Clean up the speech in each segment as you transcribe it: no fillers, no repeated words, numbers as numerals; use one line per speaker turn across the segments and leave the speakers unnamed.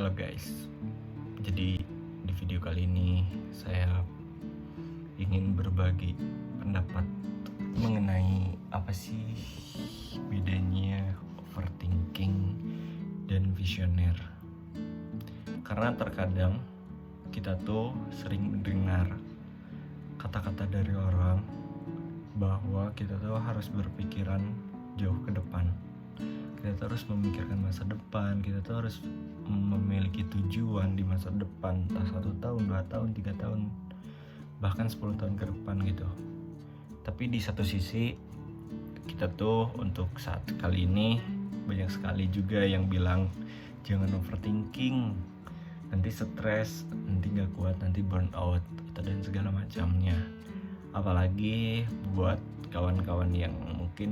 Halo guys, jadi di video kali ini saya ingin berbagi pendapat mengenai apa sih bedanya overthinking dan visioner. Karena terkadang kita tuh sering mendengar kata-kata dari orang bahwa kita tuh harus berpikiran jauh ke depan. Kita tuh harus memikirkan masa depan, kita tuh harus memiliki tujuan di masa depan, entah 1 tahun, 2 tahun, 3 tahun, bahkan 10 tahun ke depan gitu. Tapi di satu sisi kita tuh untuk saat kali ini banyak sekali juga yang bilang jangan overthinking, nanti stres, nanti gak kuat, nanti burn out dan segala macamnya. Apalagi buat kawan-kawan yang mungkin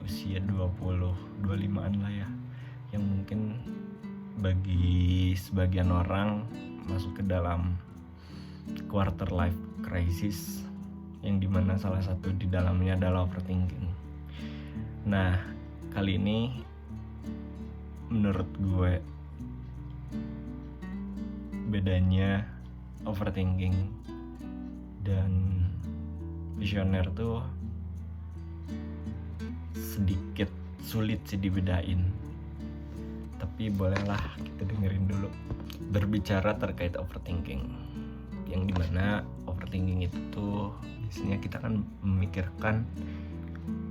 usia 20-25an lah ya, yang mungkin bagi sebagian orang masuk ke dalam quarter life crisis, yang dimana salah satu di dalamnya adalah overthinking. Nah, kali ini menurut gue bedanya overthinking dan visioner tuh sedikit sulit sih dibedain. Tapi bolehlah kita dengerin dulu. Berbicara terkait overthinking, yang dimana overthinking itu tuh biasanya kita kan memikirkan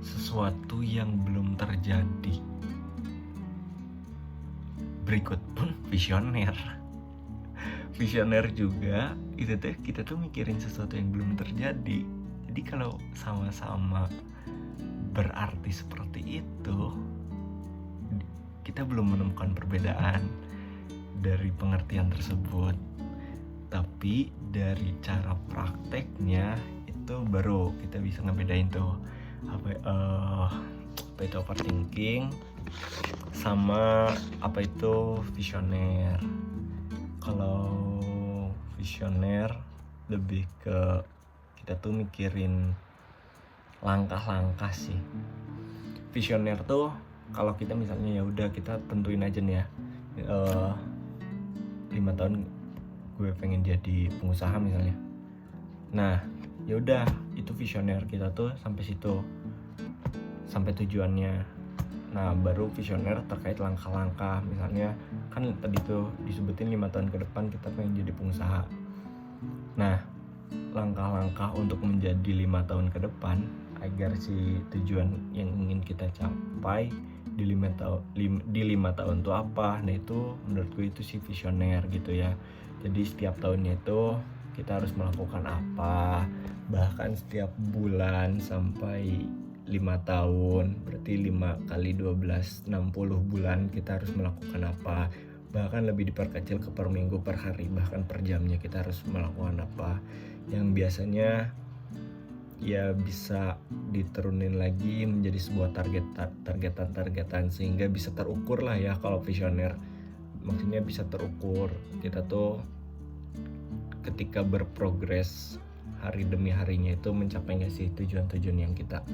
sesuatu yang belum terjadi. Berikut pun visioner. Visioner juga itu tuh kita tuh mikirin sesuatu yang belum terjadi. Jadi kalau sama-sama berarti seperti itu, kita belum menemukan perbedaan dari pengertian tersebut. Tapi dari cara prakteknya itu baru kita bisa ngebedain tuh apa itu overthinking sama apa itu visioner. Kalau visioner lebih ke kita tuh mikirin langkah-langkah sih. Visioner tuh kalau kita misalnya ya udah kita tentuin aja nih ya, 5 tahun gue pengen jadi pengusaha misalnya. Nah, ya udah itu visioner kita tuh sampai situ, sampai tujuannya. Nah, baru visioner terkait langkah-langkah. Misalnya kan tadi tuh disebutin 5 tahun ke depan kita pengen jadi pengusaha. Nah, langkah-langkah untuk menjadi 5 tahun ke depan agar si tujuan yang ingin kita capai di 5 tahun itu apa. Nah, itu menurutku itu si visioner gitu ya. Jadi setiap tahunnya itu kita harus melakukan apa, bahkan setiap bulan sampai 5 tahun, berarti 5 kali 12, 60 bulan kita harus melakukan apa. Bahkan lebih diperkecil ke per minggu, per hari, bahkan per jamnya kita harus melakukan apa. Yang biasanya ya bisa diturunin lagi menjadi sebuah targetan sehingga bisa terukur lah ya. Kalau visioner maksudnya bisa terukur, kita tuh ketika berprogres hari demi harinya itu mencapai nggak sih tujuan-tujuan yang kita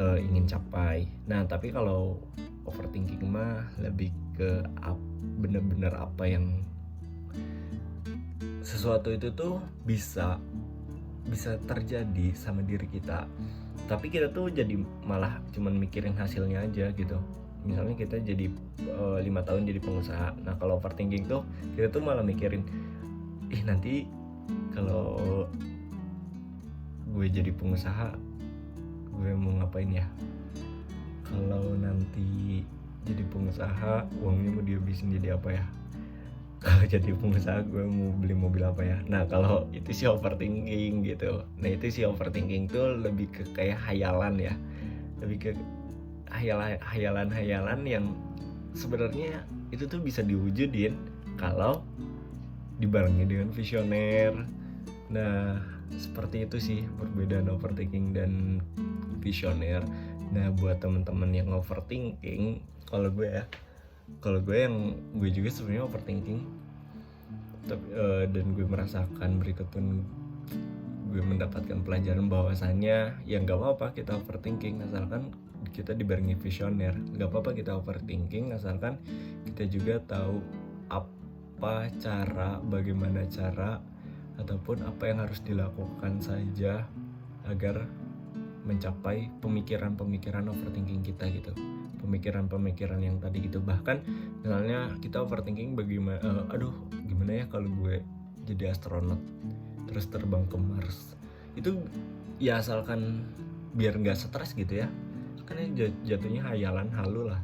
ingin capai. Nah, tapi kalau overthinking mah lebih ke bener-bener apa yang sesuatu itu tuh bisa terjadi sama diri kita, tapi kita tuh jadi malah cuman mikirin hasilnya aja gitu. Misalnya kita jadi 5 tahun jadi pengusaha. Nah, kalau overthinking tuh kita tuh malah mikirin nanti kalau gue jadi pengusaha gue mau ngapain ya, kalau nanti jadi pengusaha uangnya mau dihabisin jadi apa ya, kalau jadi pengusaha gue mau beli mobil apa ya. Nah, kalau itu sih overthinking gitu. Nah, itu sih overthinking tuh lebih ke kayak hayalan ya, lebih ke hayalan yang sebenarnya itu tuh bisa diwujudin kalau dibarengi dengan visioner. Nah, seperti itu sih perbedaan overthinking dan visioner. Nah, buat teman-teman yang overthinking, kalau gue yang gue juga sebenarnya overthinking, dan gue merasakan berikut pun gue mendapatkan pelajaran bahwasannya ya nggak apa-apa kita overthinking asalkan kita dibarengi visioner. Nggak apa-apa kita overthinking asalkan kita juga tahu bagaimana cara ataupun apa yang harus dilakukan saja agar mencapai pemikiran-pemikiran overthinking kita gitu, pemikiran-pemikiran yang tadi gitu. Bahkan misalnya kita overthinking gimana ya kalau gue jadi astronot terus terbang ke Mars, itu ya asalkan biar nggak stres gitu ya, kan jatuhnya hayalan halu lah,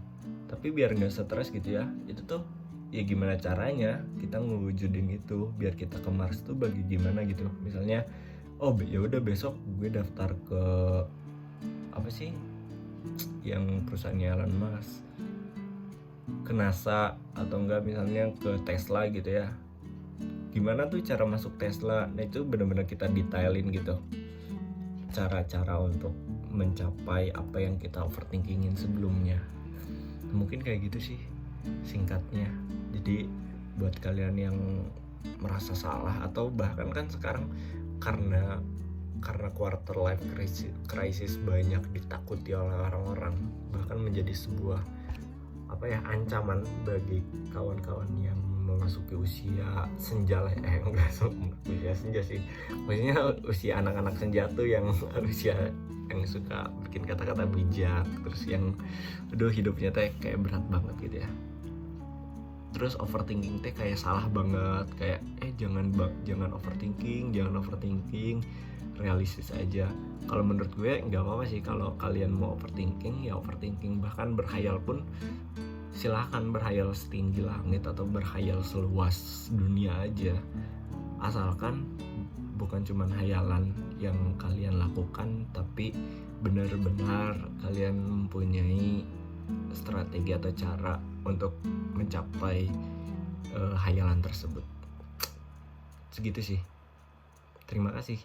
tapi biar nggak stres gitu ya, itu tuh ya gimana caranya kita ngewujudin itu biar kita ke Mars tuh gimana gitu. Misalnya ya udah besok gue daftar ke apa sih yang perusahaannya Elon Musk, ke NASA, atau enggak misalnya ke Tesla gitu ya. Gimana tuh cara masuk Tesla? Nah itu benar-benar kita detailin gitu, cara-cara untuk mencapai apa yang kita overthinkingin sebelumnya. Mungkin kayak gitu sih singkatnya. Jadi buat kalian yang merasa salah atau bahkan kan sekarang karena quarter life crisis banyak ditakuti oleh orang-orang, bahkan menjadi sebuah ancaman bagi kawan-kawan yang memasuki usia senja lah, enggak usia senja sih, maksudnya usia anak-anak senja tuh yang usia yang suka bikin kata-kata bijak, terus yang hidupnya teh kayak berat banget gitu ya. Terus overthinking teh kayak salah banget, kayak jangan overthinking, realistis aja. Kalau menurut gue nggak apa-apa sih kalau kalian mau overthinking, ya overthinking. Bahkan berkhayal pun silahkan, berkhayal setinggi langit atau berkhayal seluas dunia aja, asalkan bukan cuma hayalan yang kalian lakukan, tapi benar-benar kalian mempunyai strategi atau cara untuk mencapai hayalan tersebut. Segitu sih. Terima kasih.